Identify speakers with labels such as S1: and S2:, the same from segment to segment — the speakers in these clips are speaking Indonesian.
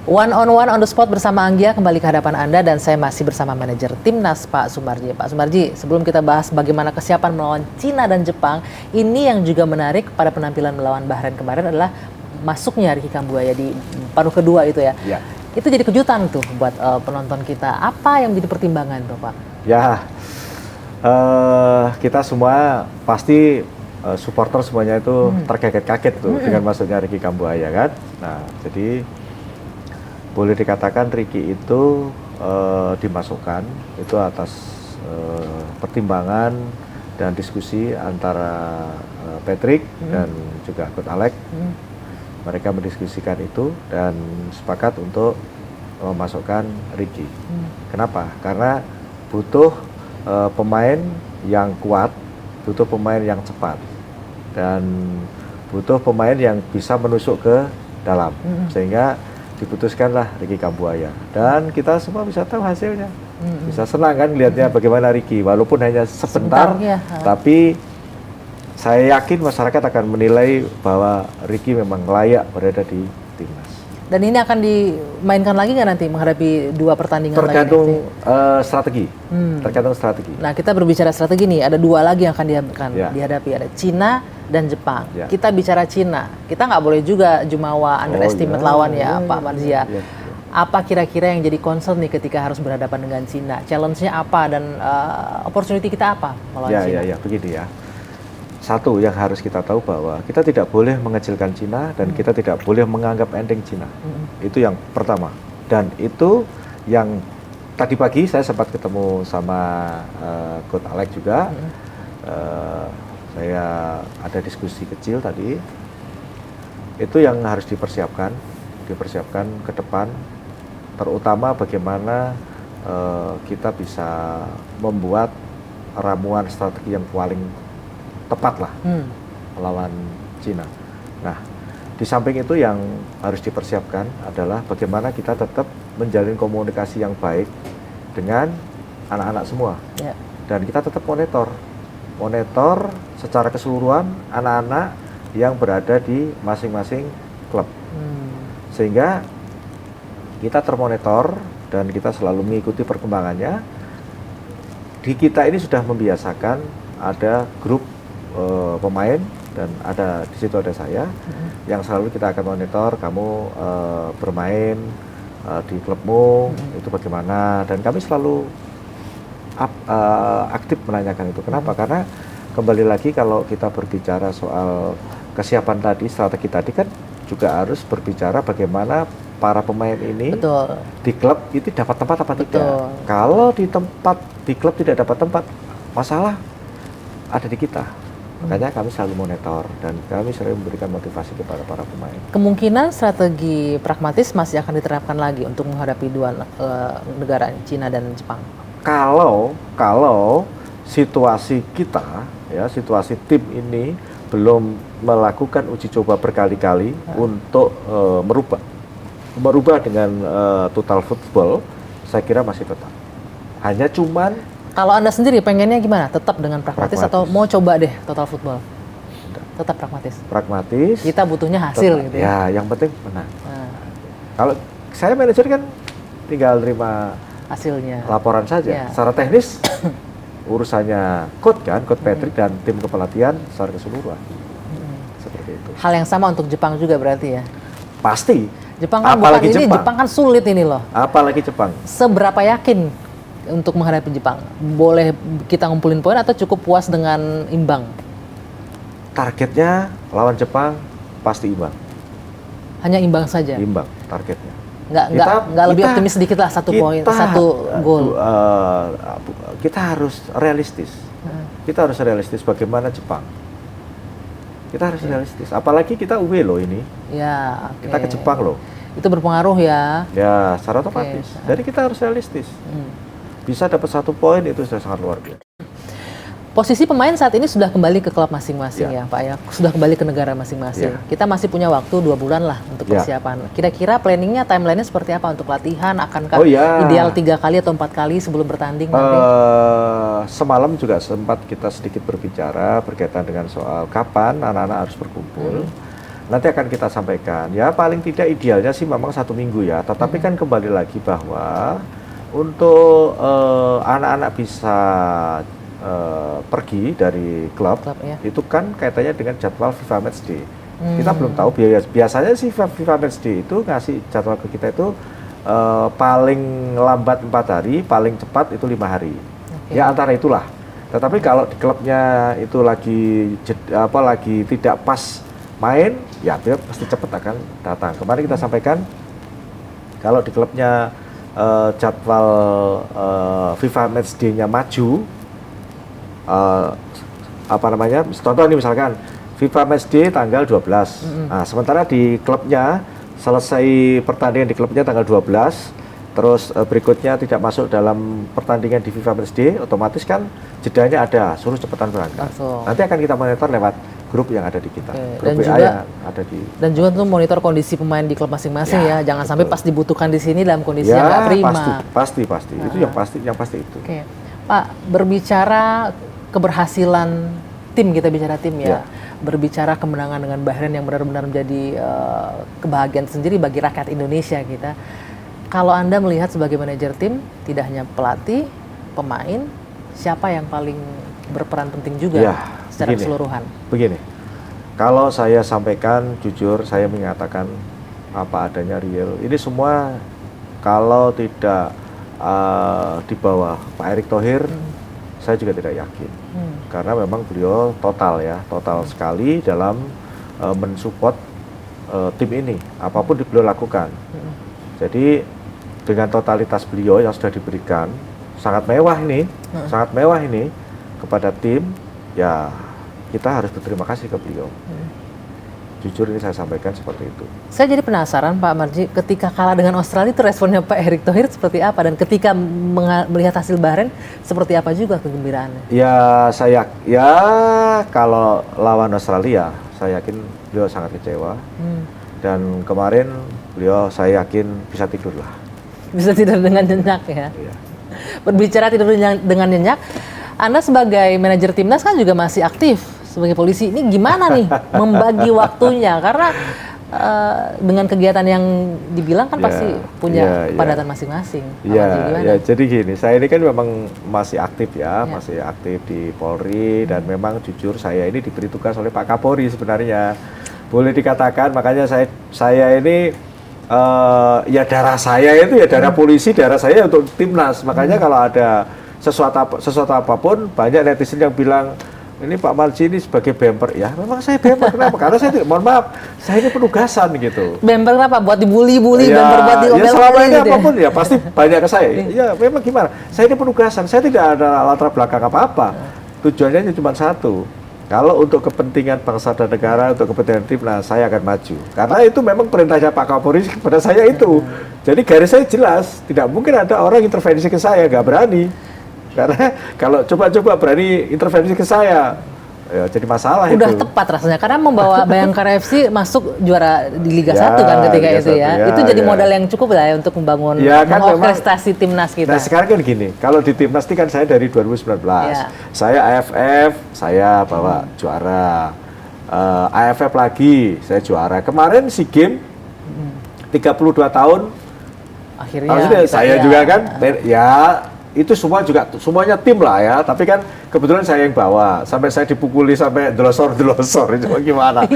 S1: One on the spot bersama Anggia kembali ke hadapan Anda dan saya masih bersama manajer Timnas Pak Sumarji. Pak Sumarji, sebelum kita bahas bagaimana kesiapan melawan Cina dan Jepang, ini yang juga menarik pada penampilan melawan Bahrain kemarin adalah masuknya Ricky Kambuaya di paruh kedua itu ya.
S2: Ya.
S1: Itu jadi kejutan tuh buat penonton kita. Apa yang menjadi pertimbangan tuh Pak?
S2: Ya, kita semua pasti supporter semuanya itu terkaget-kaget tuh dengan masuknya Ricky Kambuaya kan. Nah, jadi boleh dikatakan Ricky itu dimasukkan itu atas pertimbangan dan diskusi antara Patrick dan juga Coach Alex. Mereka mendiskusikan itu dan sepakat untuk memasukkan Ricky. Kenapa? Karena butuh pemain yang kuat, butuh pemain yang cepat, dan butuh pemain yang bisa menusuk ke dalam. Sehingga diputuskanlah Ricky Kambuaya. Dan kita semua bisa tahu hasilnya. Bisa senang kan lihatnya bagaimana Ricky, walaupun hanya sebentar
S1: ya.
S2: Tapi saya yakin masyarakat akan menilai bahwa Ricky memang layak berada di timnas.
S1: Dan ini akan dimainkan lagi nggak nanti menghadapi dua pertandingan
S2: tergantung
S1: lagi?
S2: Strategi. Tergantung strategi.
S1: Nah, kita berbicara strategi nih, ada dua lagi yang akan dihadapi, ada Cina dan Jepang.
S2: Ya.
S1: Kita bicara Cina, kita nggak boleh juga jumawa underestimate lawan ya Pak Marzia. Apa kira-kira yang jadi concern nih ketika harus berhadapan dengan Cina? Challenge-nya apa dan opportunity kita apa melawan Cina?
S2: Ya, begini ya. Satu yang harus kita tahu bahwa kita tidak boleh mengecilkan Cina dan kita tidak boleh menganggap enteng Cina. Itu yang pertama. Dan itu yang tadi pagi saya sempat ketemu sama Coach Alex juga. Saya ada diskusi kecil tadi. Itu yang harus dipersiapkan ke depan. Terutama bagaimana kita bisa membuat ramuan strategi yang paling tepat lah melawan Cina. Nah, di samping itu yang harus dipersiapkan adalah bagaimana kita tetap menjalin komunikasi yang baik dengan anak-anak semua. Dan kita tetap monitor secara keseluruhan anak-anak yang berada di masing-masing klub. Sehingga kita termonitor dan kita selalu mengikuti perkembangannya. Di kita ini sudah membiasakan ada grup pemain dan di situ ada saya yang selalu kita akan monitor kamu bermain di klubmu itu bagaimana, dan kami selalu aktif menanyakan itu. Kenapa? Karena kembali lagi kalau kita berbicara soal kesiapan tadi, strategi tadi kan juga harus berbicara bagaimana para pemain ini di klub itu dapat tempat apa tidak. Kalau di klub tidak dapat tempat, masalah ada di kita. Makanya kami selalu monitor dan kami sering memberikan motivasi kepada para pemain.
S1: Kemungkinan strategi pragmatis masih akan diterapkan lagi untuk menghadapi dua negara, Cina dan Jepang. Kalau situasi kita, ya situasi tim ini belum melakukan uji coba berkali-kali untuk merubah dengan total football, saya kira masih tetap. Hanya cuman kalau Anda sendiri pengennya gimana? Tetap dengan pragmatis atau mau coba deh total football? Tetap pragmatis.
S2: Pragmatis.
S1: Kita butuhnya hasil gitu ya.
S2: Ya, yang penting menang. Kalau saya manajer kan tinggal terima
S1: hasilnya.
S2: Laporan saja. Secara teknis urusannya coach Patrick dan tim kepelatihan secara keseluruhan. Seperti itu.
S1: Hal yang sama untuk Jepang juga berarti ya?
S2: Pasti.
S1: Jepang kan apalagi Jepang kan sulit ini loh.
S2: Apalagi Jepang.
S1: Seberapa yakin untuk menghadapi Jepang? Boleh kita ngumpulin poin atau cukup puas dengan imbang?
S2: Targetnya lawan Jepang pasti imbang.
S1: Hanya imbang saja?
S2: Imbang targetnya.
S1: Nggak lebih optimis sedikit lah, satu poin, satu gol?
S2: Kita harus realistis. Kita harus realistis bagaimana Jepang. Kita harus realistis. Apalagi kita away loh ini.
S1: Ya,
S2: kita ke Jepang loh.
S1: Itu berpengaruh ya?
S2: Ya, secara otomatis. Jadi kita harus realistis. Bisa dapat 1 poin itu sudah sangat luar biasa.
S1: Posisi pemain saat ini sudah kembali ke klub masing-masing ya Pak ya, sudah kembali ke negara masing-masing. Kita masih punya waktu 2 bulan lah untuk persiapan. Kira-kira planningnya, timelinenya seperti apa untuk latihan? Akankah ideal 3 kali atau 4 kali sebelum bertanding nanti?
S2: Semalam juga sempat kita sedikit berbicara berkaitan dengan soal kapan anak-anak harus berkumpul. nanti akan kita sampaikan. Ya paling tidak idealnya sih memang 1 minggu ya. Tetapi kan kembali lagi bahwa untuk anak-anak bisa pergi dari klub
S1: ya.
S2: itu kan kaitannya dengan jadwal FIFA Matchday. Kita belum tahu biasanya sih FIFA Matchday itu ngasih jadwal ke kita itu paling lambat 4 hari, paling cepat itu 5 hari. Ya antara itulah. Tetapi kalau di klubnya itu lagi tidak pas main, ya dia pasti cepat akan datang. Kemarin kita sampaikan kalau di klubnya jadwal FIFA Matchday-nya maju, contoh ini misalkan FIFA Matchday tanggal 12. Nah, sementara di klubnya selesai pertandingan di klubnya tanggal 12, terus berikutnya tidak masuk dalam pertandingan di FIFA Matchday, otomatis kan jedanya ada, suruh cepetan berangkat. Nanti akan kita monitor lewat grup yang ada di kita, grup WA yang ada di.
S1: Dan juga tuh monitor kondisi pemain di klub masing-masing ya, jangan sampai pas dibutuhkan di sini dalam kondisi yang nggak prima.
S2: Pasti, itu yang pasti itu.
S1: Pak, berbicara keberhasilan tim, kita bicara tim ya, berbicara kemenangan dengan Bahrain yang benar-benar menjadi kebahagiaan sendiri bagi rakyat Indonesia kita. Kalau Anda melihat sebagai manajer tim, tidak hanya pelatih, pemain, siapa yang paling berperan penting juga secara keseluruhan?
S2: Begini, kalau saya sampaikan jujur, saya menyatakan apa adanya real. Ini semua kalau tidak di bawah Pak Erick Thohir, saya juga tidak yakin. Karena memang beliau total sekali dalam mensupport tim ini, apapun beliau lakukan. Jadi dengan totalitas beliau yang sudah diberikan, sangat mewah ini kepada tim, ya kita harus berterima kasih ke beliau. Jujur ini saya sampaikan seperti itu.
S1: Saya jadi penasaran Pak Marji, ketika kalah dengan Australia itu responnya Pak Erick Thohir seperti apa, dan ketika melihat hasil Bahrain seperti apa juga kegembiraannya?
S2: Ya kalau lawan Australia saya yakin beliau sangat kecewa. Dan kemarin beliau saya yakin bisa tidur lah.
S1: Bisa tidur dengan nyenyak ya.
S2: Iya.
S1: Berbicara tidur dengan nyenyak, Anda sebagai manajer timnas kan juga masih aktif sebagai polisi. Ini gimana nih membagi waktunya? Karena dengan kegiatan yang dibilang kan pasti punya kepadatan masing-masing.
S2: Iya, jadi gini, saya ini kan memang masih aktif masih aktif di Polri, dan memang jujur saya ini diberi tugas oleh Pak Kapolri sebenarnya. Boleh dikatakan, makanya saya ini darah saya itu darah polisi, darah saya untuk timnas. Makanya kalau ada sesuatu apapun, banyak netizen yang bilang, ini Pak Marji ini sebagai bemper. Ya memang saya bemper, kenapa? Karena saya mohon maaf, saya ini penugasan gitu.
S1: Bemper kenapa? Buat dibully-bully, bemper buat
S2: diomel-omel. Ya selama ini
S1: gitu
S2: apapun ya pasti banyak ke saya. Ya memang gimana, saya ini penugasan, saya tidak ada latar belakang apa-apa. Tujuannya cuma satu, kalau untuk kepentingan bangsa dan negara, untuk kepentingan timnas, saya akan maju. Karena itu memang perintahnya Pak Kapolri kepada saya itu. Jadi garis saya jelas, tidak mungkin ada orang intervensi ke saya, nggak berani. Karena kalau coba-coba berani intervensi ke saya, ya jadi masalah.
S1: Udah
S2: itu
S1: tepat rasanya, karena membawa Bayangkara FC masuk juara di Liga 1 kan ketika itu ya. Itu jadi modal yang cukup lah ya untuk membangun
S2: kan
S1: prestasi timnas kita.
S2: Nah sekarang kan gini, kalau di timnas ini kan saya dari 2019, saya AFF, saya bawa juara, AFF lagi, saya juara. Kemarin SEA Games 32 tahun,
S1: akhirnya
S2: saya juga kan, itu semuanya tim lah ya, tapi kan kebetulan saya yang bawa, sampai saya dipukuli sampai delosor itu gimana?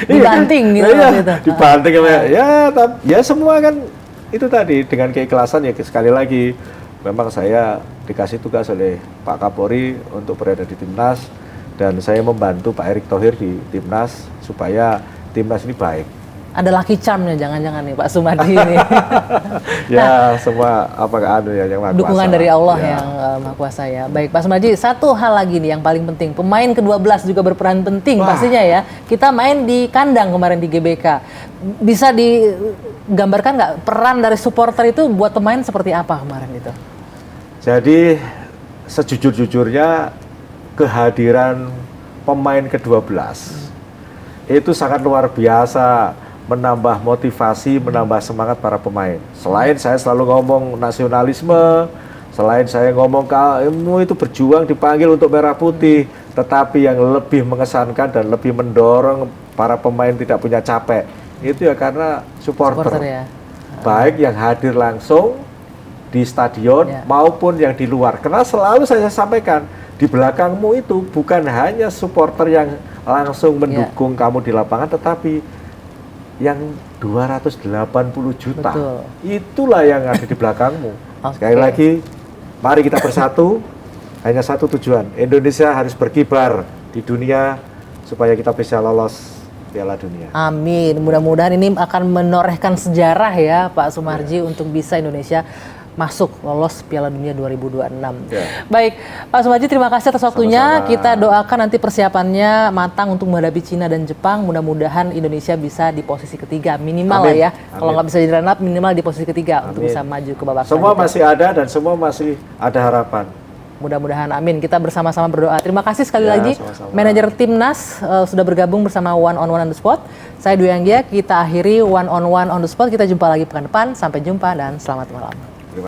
S1: Dibanting gitu.
S2: Dibanting ya semua kan itu tadi dengan keikhlasan ya. Sekali lagi memang saya dikasih tugas oleh Pak Kapolri untuk berada di timnas, dan saya membantu Pak Erick Thohir di timnas supaya timnas ini baik.
S1: Ada lucky charm-nya jangan-jangan nih Pak Sumadi ini.
S2: Semua yang Maha Kuasa.
S1: Dukungan dari Allah yang Maha Kuasa ya. Baik Pak Sumadi, satu hal lagi nih yang paling penting. Pemain ke-12 juga berperan penting pastinya ya. Kita main di kandang kemarin di GBK. Bisa digambarkan nggak peran dari supporter itu buat pemain seperti apa kemarin itu?
S2: Jadi sejujur-jujurnya kehadiran pemain ke-12 itu sangat luar biasa, menambah motivasi, menambah semangat para pemain. Selain saya selalu ngomong nasionalisme, selain saya ngomong kamu itu berjuang dipanggil untuk merah putih, tetapi yang lebih mengesankan dan lebih mendorong para pemain tidak punya capek, itu ya karena supporter.
S1: ya.
S2: Baik yang hadir langsung di stadion
S1: Ya.
S2: maupun yang di luar. Karena selalu saya sampaikan, di belakangmu itu bukan hanya supporter yang langsung mendukung kamu di lapangan, tetapi yang 280 juta.
S1: Betul.
S2: Itulah yang ada di belakangmu. Sekali lagi, mari kita bersatu, hanya satu tujuan. Indonesia harus berkibar di dunia supaya kita bisa lolos Piala Dunia.
S1: Amin. Mudah-mudahan ini akan menorehkan sejarah ya Pak Sumarji untuk bisa Indonesia masuk lolos Piala Dunia 2026. Baik, Pak Sumarji terima kasih atas waktunya.
S2: Sama-sama.
S1: Kita doakan nanti persiapannya matang untuk menghadapi Cina dan Jepang. Mudah-mudahan Indonesia bisa di posisi ketiga minimal lah ya. Kalau nggak bisa jadi runner up minimal di posisi ketiga untuk bisa maju ke babak
S2: Semua
S1: selanjutnya.
S2: masih ada dan semua masih ada harapan.
S1: Mudah-mudahan amin. Kita bersama-sama berdoa. Terima kasih sekali
S2: Ya,
S1: lagi
S2: sama-sama.
S1: manajer Timnas sudah bergabung bersama One on One on the Spot. Saya Dwi Anggia, kita akhiri One on One on the Spot. Kita jumpa lagi pekan depan. Sampai jumpa dan selamat malam.